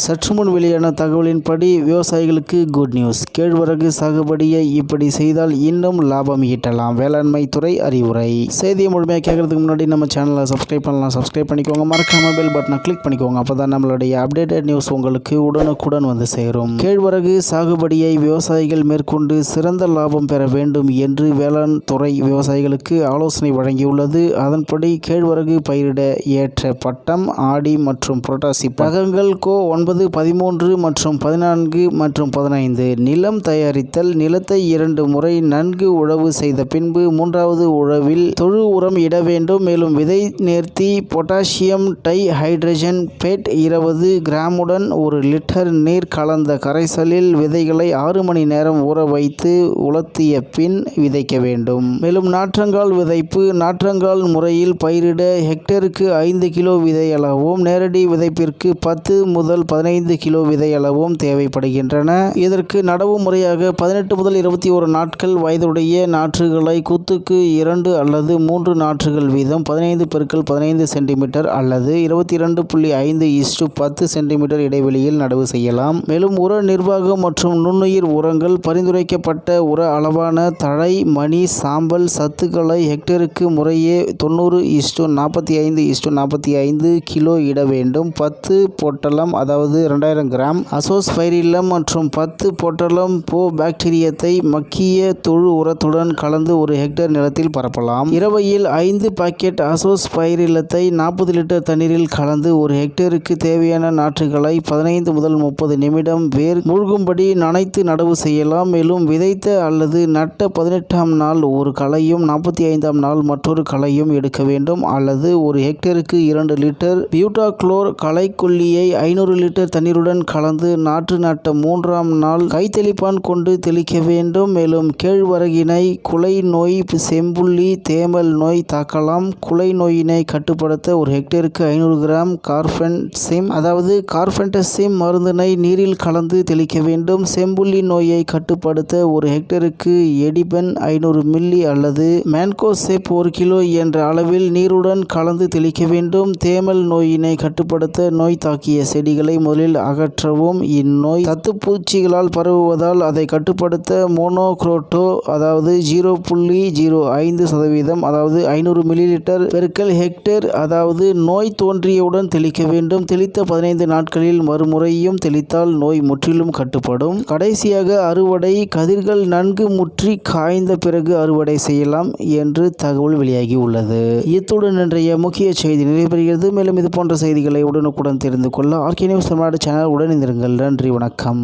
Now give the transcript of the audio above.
சற்று முன் வெளியான தகவலின்படி விவசாயிகளுக்கு குட் நியூஸ். கேழ்வரகு சாகுபடியை இப்படி செய்தால் இன்னும் லாபம் ஈட்டலாம். வேளாண்மை துறை அறிவுரை. செய்தியை முழுமையாக கேட்கறதுக்கு முன்னாடி நம்ம சேனலை சப்ஸ்கிரைப் பண்ணலாம். சப்ஸ்கிரைப் பண்ணிக்கோங்க. மறக்காம பெல் பட்டனை கிளிக் பண்ணிக்கோங்க. அப்பதான் நம்மளுடைய அப்டேட்டட் நியூஸ் உங்களுக்கு உடனுக்குடன் வந்து சேரும். கேழ்வரகு சாகுபடியை விவசாயிகள் மேற்கொண்டு சிறந்த லாபம் பெற வேண்டும் என்று வேளாண் துறை விவசாயிகளுக்கு ஆலோசனை வழங்கியுள்ளது. அதன்படி கேழ்வரகு பயிரிட ஏற்ற பட்டம், ஆடி மற்றும் புரட்டாசி ரகங்கள் கோ 9, 13 மற்றும் 14 மற்றும் 15. நிலம் தயாரித்தல். நிலத்தை 2 முறை நன்கு உழவு செய்த பின்பு 3வது உழவில் தொழு உரம் இட வேண்டும். மேலும் விதை நேர்த்தி பொட்டாசியம் டை ஹைட்ரஜன் பேட் 20 கிராமுடன் 1 லிட்டர் நீர் கலந்த கரைசலில் விதைகளை 6 மணி நேரம் ஊற வைத்து உலர்த்திய பின் விதைக்க வேண்டும். மேலும் நாற்றங்கால் விதைப்பு. நாற்றங்கால் முறையில் பயிரிட ஹெக்டேருக்கு 5 கிலோ விதை அளவும், நேரடி விதைப்பிற்கு 10 முதல் 15 கிலோ விதை அளவும் தேவைப்படுகின்றன. இதற்கு நடவு முறையாக 18 முதல் 21 நாட்கள் வயதுடைய நாற்றுகளை குத்துக்கு 2 அல்லது 3 நாற்றுகள் வீதம் 15 x 15 சென்டிமீட்டர் அல்லது 22.5:10 சென்டிமீட்டர் இடைவெளியில் நடவு செய்யலாம். மேலும் உர நிர்வாகம் மற்றும் நுண்ணுயிர் உரங்கள். பரிந்துரைக்கப்பட்ட உர அளவான தழை, மணி, சாம்பல் சத்துக்களை ஹெக்டேருக்கு முறையே 90:45:45 கிலோ இட வேண்டும். 10 பொட்டலம் அதாவது 2000 கிராம் அசோஸ்பைரில்லம் மற்றும் 10 பொட்டலம் பாக்டீரியத்தை மக்கிய தொழு உரத்துடன் கலந்து 1 ஹெக்டேர் நிலத்தில் பரப்பலாம். இரவையில் 5 பாக்கெட் அசோஸ்பைரில்லத்தை 40 லிட்டர் தண்ணீரில் கலந்து 1 ஹெக்டேருக்கு தேவையான நாற்றுகளை 15 முதல் 30 நிமிடம் வேர் மூழ்கும்படி நனைத்து நடவு செய்யலாம். மேலும் விதைத்த அல்லது நட்ட 18ஆம் நாள் ஒரு களையும் 45ஆம் நாள் மற்றொரு களையும் எடுக்க வேண்டும். அல்லது 1 ஹெக்டேருக்கு 2 லிட்டர் பியூட்டாக்ளோர் களைக்கொல்லியை 500 லிட்டர் தண்ணீருடன் கலந்து நாற்று நட்ட 3ஆம் நாள் கைத்தெளிப்பான் கொண்டு தெளிக்க வேண்டும். மேலும் கேழ்வரகினை குலை நோய், செம்புள்ளி, தேமல் நோய் தாக்கலாம். குலை நோயினை கட்டுப்படுத்த 1 ஹெக்டேருக்கு 500 கிராம் கார்பென்டசிம் மருந்தினை நீரில் கலந்து தெளிக்க வேண்டும். செம்புள்ளி நோயை கட்டுப்படுத்த 1 ஹெக்டேருக்கு எடிபென் 500 மில்லி அல்லது மேன்கோசெப் 1 கிலோ என்ற அளவில் நீருடன் கலந்து தெளிக்க வேண்டும். தேமல் நோயினை கட்டுப்படுத்த நோய் தாக்கிய செடிகளை முதலில் அகற்றவும். இந்நோய் தத்துப்பூச்சிகளால் பரவுவதால் அதை கட்டுப்படுத்த மோனோக்ரோட்டோ அதாவது 0.05% அதாவது 500 மில்லிலிட்டர் பெருக்கல் ஹெக்டேர் அதாவது நோய் தோன்றியவுடன் தெளிக்க வேண்டும். தெளித்த 15 நாட்களில் மறுமுறையும் தெளித்தால் நோய் முற்றிலும் கட்டுப்படும். கடைசியாக அறுவடை. கதிர்கள் நன்கு முற்றி காய்ந்த பிறகு அறுவடை செய்யலாம் என்று தகவல் வெளியாகி உள்ளது. இத்துடன் இன்றைய முக்கிய செய்தி நிறைவேறுகிறது. மேலும் இது போன்ற செய்திகளை உடனுக்குடன் தெரிந்து கொள்ள ஆர்கே நியூஸ் தமிழ்நாடு சேனல் உடன் இருங்கள். நன்றி, வணக்கம்.